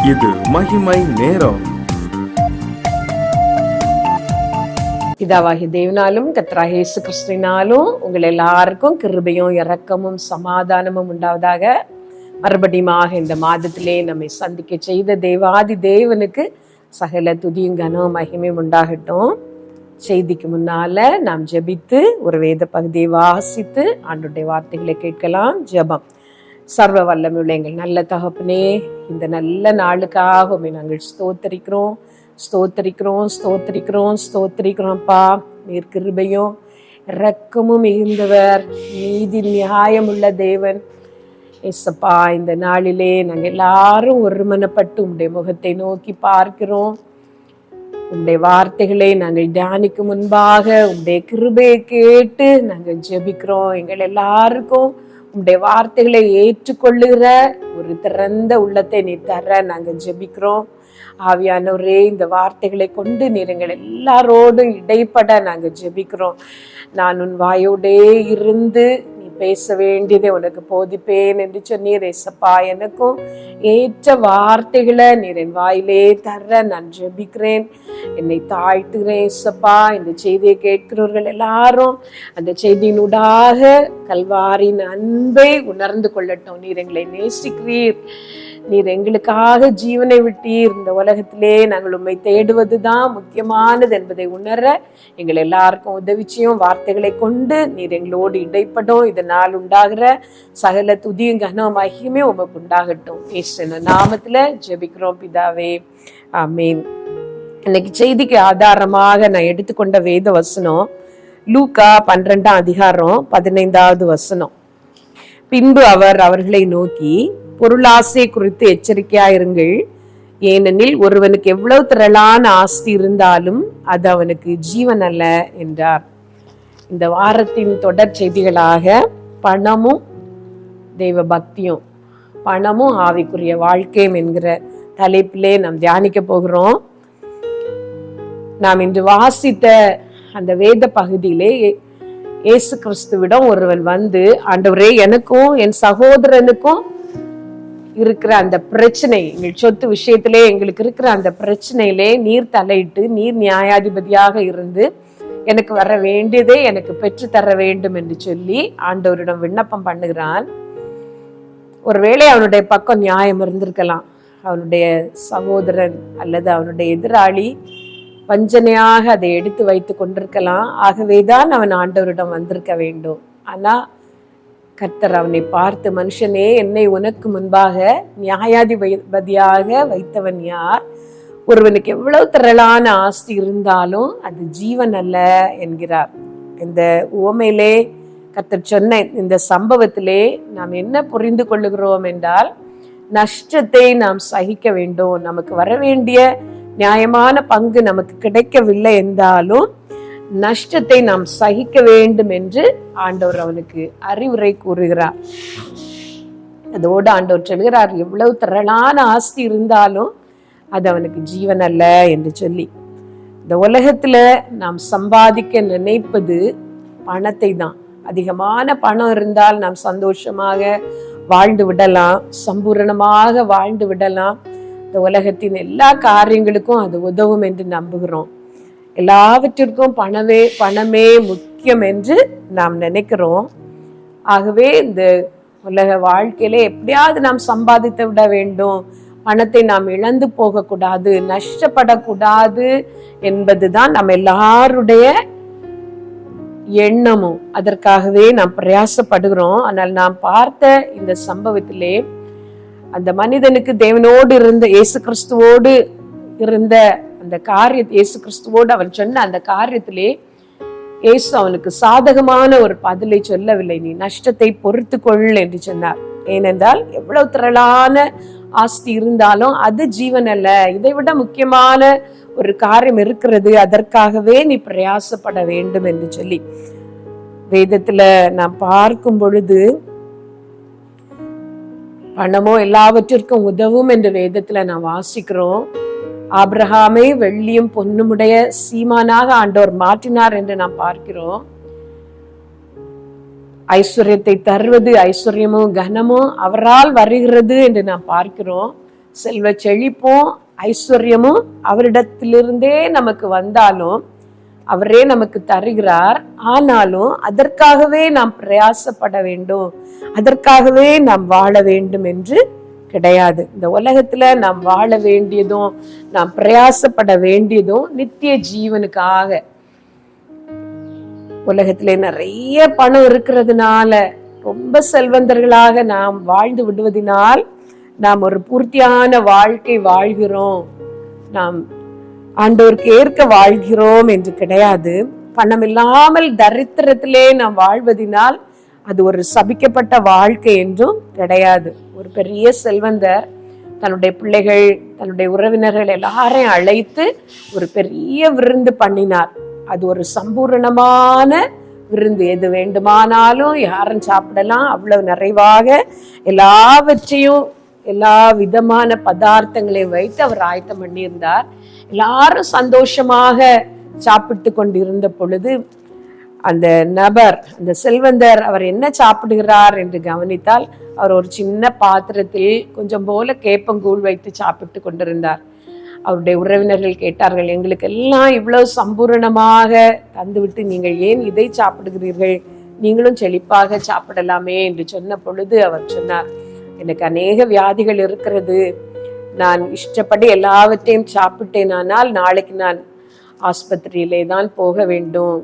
இது மகிமை நேரம். பிதாவாகிய தேவனாலும் கர்த்தராகிய இயேசு கிறிஸ்துவினாலும் உங்கள் எல்லாருக்கும் கிருபையும் இரக்கமும் சமாதானமும் உண்டாவதாக. மறுபடியுமாக இந்த மாதத்திலே நம்மை சந்திக்க செய்த தேவாதி தேவனுக்கு சகல துதியும் கனம் மகிமையும் உண்டாகட்டும். செய்திக்கு முன்னால நாம் ஜெபித்து ஒரு வேத பகுதியை வாசித்து ஆண்டவருடைய வார்த்தைகளை கேட்கலாம். ஜெபம். சர்வ வல்லமையுள்ள எங்கள் நல்ல தகப்பனே, இந்த நல்ல நாளுக்காக உம்மை நாங்கள் ஸ்தோத்தரிக்கிறோம் ஸ்தோத்தரிக்கிறோம் ஸ்தோத்தரிக்கிறோம் ஸ்தோத்தரிக்கிறோம்ப்பா. நீர் கிருபையும் இரக்கமும் மிகுந்தவர், நீதி நியாயமுள்ள தேவன். ஏசப்பா, இந்த நாளிலே நாங்கள் எல்லாரும் ஒருமனப்பட்டு உம்முடைய முகத்தை நோக்கி பார்க்கிறோம். உம்முடைய வார்த்தைகளை நாங்கள் தியானிக்கும் முன்பாக உம்முடைய கிருபையை கேட்டு நாங்கள் ஜெபிக்கிறோம். எங்கள் எல்லாருக்கும் உம்முடைய வார்த்தைகளை ஏற்றுக்கொள்ளுகிற ஒரு திறந்த உள்ளத்தை நீ தர நாங்கள் ஜெபிக்கிறோம். ஆவியானவரே, இந்த வார்த்தைகளை கொண்டு நீர் எங்கள் எல்லாரோடும் இடைப்பட நாங்கள் ஜெபிக்கிறோம். நான் உன் வாயோடே இருந்து நீ பேச வேண்டியதை உனக்கு போதிப்பேன் என்று சொன்னீர். ஏசப்பா, எனக்கும் ஏற்ற வார்த்தைகளை நீர் என் வாயிலே தர நான் ஜெபிக்கிறேன். என்னை தாழ்த்துகிறேன் ஏசப்பா. இந்த செய்தியை கேட்கிறவர்கள் எல்லாரும் அந்த செய்தியினூடாக கல்வாரின் அன்பை உணர்ந்து கொள்ளட்டும். நீர் எங்களை நேசிக்கிறீர், நீர் எங்களுக்காக ஜீவனை விட்டீர். இந்த உலகத்திலே நாங்கள் உம்மை தேடுவதுதான் முக்கியமானது என்பதை உணர எங்கள் எல்லாருக்கும் உதவிச்சியும் வார்த்தைகளை கொண்டு நீர் எங்களோடு இடைப்படும். இதனால் உண்டாகிற சகல துதியும் கனம் மகிமே உமக்கு உண்டாகட்டும். இயேசுவின் நாமத்துல ஜெபிக்கிறோம் பிதாவே, ஆமென். இன்னைக்கு செய்திக்கு ஆதாரமாக நான் எடுத்துக்கொண்ட வேத வசனம் லூக்கா 12ஆம் அதிகாரம் 15வது வசனம். பின்பு அவர் அவர்களை நோக்கி, பொருளாசை குறித்து எச்சரிக்கையாயிருங்கள். ஏனெனில் ஒருவனுக்கு எவ்வளவு திரளான ஆஸ்தி இருந்தாலும் அது அவனுக்கு ஜீவன் அல்ல என்றார். இந்த வாரத்தின் தொடர் செய்திகளாக பணமும் தெய்வ பக்தியும், பணமும் ஆவிக்குரிய வாழ்க்கையும் என்கிற தலைப்பிலே நாம் தியானிக்க போகிறோம். நாம் இன்று வாசித்த அந்த வேத பகுதியிலே இயேசு கிறிஸ்துவிடம் ஒருவன் வந்து, ஆண்டவரே, எனக்கும் என் சகோதரனுக்கும் இருக்கிற அந்த பிரச்சனை, எங்கள் சொத்து விஷயத்திலே எங்களுக்கு இருக்கிற அந்த பிரச்சனையிலே நீர் தலையிட்டு நீர் நியாயாதிபதியாக இருந்து எனக்கு வர வேண்டியதே எனக்கு பெற்று தர வேண்டும் என்று சொல்லி ஆண்டவரிடம் விண்ணப்பம் பண்ணுகிறான். ஒருவேளை அவனுடைய பக்கம் நியாயம் இருந்திருக்கலாம். அவனுடைய சகோதரன் அல்லது அவனுடைய எதிராளி வஞ்சனையாக அதை எடுத்து வைத்து கொண்டிருக்கலாம். ஆகவேதான் அவன் ஆண்டவரிடம் வந்திருக்க வேண்டும். ஆனா கர்த்தர் அவனை பார்த்து, மனுஷனே, என்னை உனக்கு முன்பாக நியாயாதிபதியாக வைத்தவன் யார்? ஒருவனுக்கு எவ்வளவு திரளான ஆஸ்தி இருந்தாலும் அது ஜீவன் அல்ல என்கிறார். இந்த உவமையிலே கர்த்தர் சொன்ன இந்த சம்பவத்திலே நாம் என்ன புரிந்து கொள்ளுகிறோம் என்றால், நஷ்டத்தை நாம் சகிக்க வேண்டும். நமக்கு வர வேண்டிய நியாயமான பங்கு நமக்கு கிடைக்கவில்லை என்றாலும் நஷ்டத்தை நாம் சகிக்க வேண்டும் என்று ஆண்டவர் அவனுக்கு அறிவுரை கூறுகிறார். அதோடு ஆண்டவர் சொல்கிறார், எவ்வளவு திரளான ஆஸ்தி இருந்தாலும் அது அவனுக்கு ஜீவன் அல்ல என்று சொல்லி. இந்த உலகத்துல நாம் சம்பாதிக்க நினைப்பது பணத்தை தான். அதிகமான பணம் இருந்தால் நாம் சந்தோஷமாக வாழ்ந்து விடலாம், சம்பூரணமாக வாழ்ந்து விடலாம். இந்த உலகத்தின் எல்லா காரியங்களுக்கும் அது உதவும் என்று நம்புகிறோம். எல்லாவற்றிற்கும் பணமே முக்கியம் என்று நாம் நினைக்கிறோம். ஆகவே இந்த உலக வாழ்க்கையில எப்படியாவது நாம் சம்பாதித்து விட வேண்டும், பணத்தை நாம் இழந்து போகக்கூடாது, நஷ்டப்படக்கூடாது என்பதுதான் நம்ம எல்லாருடைய எண்ணமும். அதற்காகவே நாம் பிரயாசப்படுகிறோம். ஆனால் நாம் பார்த்த இந்த சம்பவத்திலே அந்த மனிதனுக்கு தேவனோடு இருந்த இயேசு கிறிஸ்துவோடு இருந்த அந்த காரியத்தை, இயேசு கிறிஸ்துவோடு அவன் சொன்ன அந்த காரியத்திலே இயேசு அவனுக்கு சாதகமான ஒரு பதிலை சொல்லவில்லை. நீ நஷ்டத்தை பொறுத்து கொள் என்று சொன்னார். ஏனென்றால் எவ்வளவு திரளான ஆஸ்தி இருந்தாலும் அது ஜீவன் அல்ல. இதை விட முக்கியமான ஒரு காரியம் இருக்கிறது, அதற்காகவே நீ பிரயாசப்பட வேண்டும் என்று சொல்லி வேதத்துல நாம் பார்க்கும் பொழுது, பணமோ எல்லாவற்றிற்கும் உதவும் என்று வேதத்துல நாம் வாசிக்கிறோம். ஆபிரகாமை வெள்ளியும் பொன்னுமுடைய சீமானாக ஆண்டவர் மாற்றினார் என்று நாம் பார்க்கிறோம். ஐஸ்வர்யத்தை தருவது, ஐஸ்வர்யமும் கனமும் அவரால் வருகிறது என்று நாம் பார்க்கிறோம். செல்வ செழிப்பும் ஐஸ்வர்யமும் அவரிடத்திலிருந்தே நமக்கு வந்தாலும் அவரே நமக்கு தருகிறார். ஆனாலும் அதற்காகவே நாம் பிரயாசப்பட வேண்டும், அதற்காகவே நாம் வாழ வேண்டும் என்று கிடையாது. இந்த உலகத்துல நாம் வாழ வேண்டியதும் நாம் பிரயாசப்பட வேண்டியதும் நித்திய ஜீவனுக்காக. உலகத்திலே நிறைய பணம் இருக்கிறதுனால, ரொம்ப செல்வந்தர்களாக நாம் வாழ்ந்து விடுவதனால் நாம் ஒரு பூர்த்தியான வாழ்க்கை வாழ்கிறோம், நாம் ஆண்டவருக்கு ஏற்க வாழ்கிறோம் என்று கிடையாது. பணம் இல்லாமல் தரித்திரத்திலே நாம் வாழ்வதினால் அது ஒரு சபிக்கப்பட்ட வாழ்க்கை என்றும் கிடையாது. ஒரு பெரிய செல்வந்தர் தன்னுடைய பிள்ளைகள், தன்னுடைய உறவினர்கள் எல்லாரையும் அழைத்து ஒரு பெரிய விருந்து பண்ணினார். அது ஒரு சம்பூரணமான விருந்து. எது வேண்டுமானாலும் யாரும் சாப்பிடலாம், அவ்வளவு நிறைவாக எல்லாவற்றையும் எல்லா விதமான பதார்த்தங்களையும் வைத்து அவர் ஆயத்தம் பண்ணியிருந்தார். எல்லாரும் சந்தோஷமாக சாப்பிட்டு கொண்டிருந்த பொழுது அந்த நபர், அந்த செல்வந்தர், அவர் என்ன சாப்பிடுகிறார் என்று கவனித்தால் அவர் ஒரு சின்ன பாத்திரத்தில் கொஞ்சம் போல கேப்பங்கூழ் வைத்து சாப்பிட்டு கொண்டிருந்தார். அவருடைய உறவினர்கள் கேட்டார்கள், எங்களுக்கு எல்லாம் இவ்வளவு சம்பூரணமாக தந்துவிட்டு நீங்கள் ஏன் இதை சாப்பிடுகிறீர்கள், நீங்களும் செழிப்பாக சாப்பிடலாமே என்று சொன்ன பொழுது அவர் சொன்னார், எனக்கு அநேக வியாதிகள் இருக்கிறது, நான் இஷ்டப்படி எல்லாவற்றையும் சாப்பிட்டேனானால் நாளைக்கு நான் ஆஸ்பத்திரியிலே தான் போக வேண்டும்,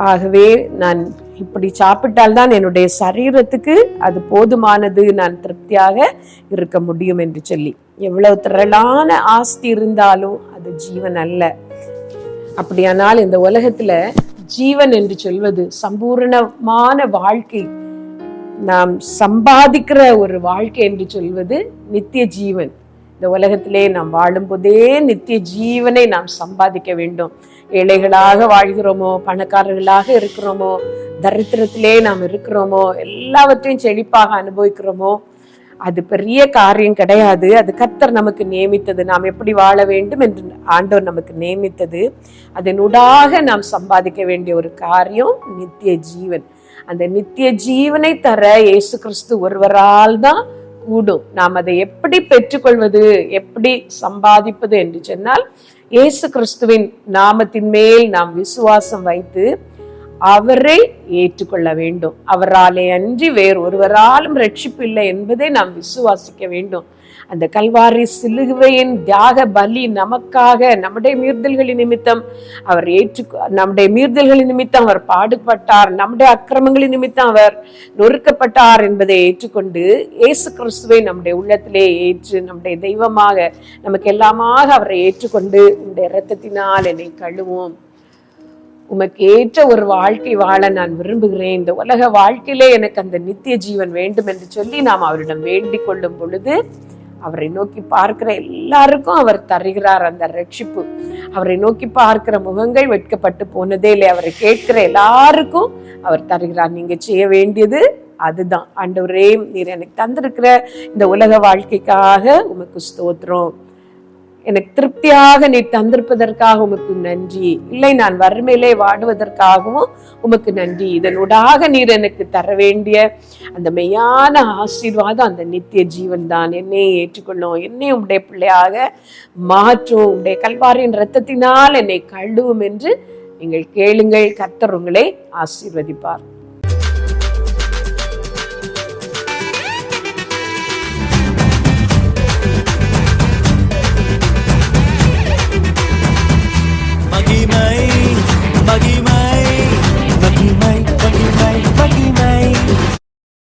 ஆகவே நான் இப்படி சாப்பிட்டால்தான் என்னுடைய சரீரத்துக்கு அது போதுமானது, நான் திருப்தியாக இருக்க முடியும் என்று சொல்லி. எவ்வளவு திரளான ஆஸ்தி இருந்தாலும் அது ஜீவன் அல்ல. அப்படியானால் இந்த உலகத்துல ஜீவன் என்று சொல்வது சம்பூர்ணமான வாழ்க்கை, நாம் சம்பாதிக்கிற ஒரு வாழ்க்கை என்று சொல்வது நித்திய ஜீவன். இந்த உலகத்திலே நாம் வாழும் போதே நித்திய ஜீவனை நாம் சம்பாதிக்க வேண்டும். ஏழைகளாக வாழ்கிறோமோ, பணக்காரர்களாக இருக்கிறோமோ, தரித்திரத்திலே நாம் இருக்கிறோமோ, எல்லாவற்றையும் செழிப்பாக அனுபவிக்கிறோமோ, அது பெரிய காரியம் கிடையாது. அது கர்த்தர் நமக்கு நியமித்தது. நாம் எப்படி வாழ வேண்டும் என்று ஆண்டவர் நமக்கு நியமித்தது. அதனூடாக நாம் சம்பாதிக்க வேண்டிய ஒரு காரியம் நித்திய ஜீவன். அந்த நித்திய ஜீவனை தர இயேசு கிறிஸ்து ஒருவரால் தான் கூடும். நாம் அதை எப்படி பெற்றுக்கொள்வது, எப்படி சம்பாதிப்பது என்று சொன்னால், இயேசு கிறிஸ்துவின் நாமத்தின் மேல் நாம் விசுவாசம் வைத்து அவரை ஏற்றுக்கொள்ள வேண்டும். அவராலே அன்றி வேறு ஒருவராலும் ரட்சிப்பு இல்லை என்பதை நாம் விசுவாசிக்க வேண்டும். அந்த கல்வாரி சிலுவையின் தியாக பலி நமக்காக, நம்முடைய மீறுதல்களின் நிமித்தம் அவர் நம்முடைய மீறுதல்களின் நிமித்தம் அவர் பாடுபட்டார், நம்முடைய அக்கிரமங்களின் நிமித்தம் அவர் நொறுக்கப்பட்டார் என்பதை ஏற்றுக்கொண்டு இயேசு கிறிஸ்துவை நம்முடைய உள்ளத்திலே ஏற்று நம்முடைய தெய்வமாக நமக்கு எல்லாமாக அவரை ஏற்றுக்கொண்டு, உங்களுடைய இரத்தத்தினால் என்னை கழுவும், உமக்கு ஏற்ற ஒரு வாழ்க்கை வாழ நான் விரும்புகிறேன், இந்த உலக வாழ்க்கையிலே எனக்கு அந்த நித்திய ஜீவன் வேண்டும் என்று சொல்லி நாம் அவரிடம் வேண்டிக் கொள்ளும் பொழுது அவரை நோக்கி பார்க்கிற எல்லாருக்கும் அவர் தருகிறார் அந்த ரட்சிப்பு. அவரை நோக்கி பார்க்கிற முகங்கள் வெட்கப்பட்டு போனதே இல்லை. அவரை கேட்கிற எல்லாருக்கும் அவர் தருகிறார். நீங்க செய்ய வேண்டியது அதுதான். ஆண்டவரே, நீர் எனக்கு தந்திருக்கிற இந்த உலக வாழ்க்கைக்காக உமக்கு ஸ்தோத்திரம், எனக்கு திருப்தியாக நீ தந்திருப்பதற்காக உமக்கு நன்றி, இல்லை நான் வறுமையிலே வாடுவதற்காகவும் உமக்கு நன்றி, இதனூடாக நீர் எனக்கு தர வேண்டிய அந்த மெய்யான ஆசீர்வாதம் அந்த நித்திய ஜீவன் தான். என்னை ஏற்றுக்கொள்ளும், என்னை உம்முடைய பிள்ளையாக மாற்றும், உம்முடைய கல்வாரியின் இரத்தத்தினால் என்னை கழுவும் என்று நீங்கள் கேளுங்கள். கர்த்தர் உங்களை ஆசீர்வதிப்பார்.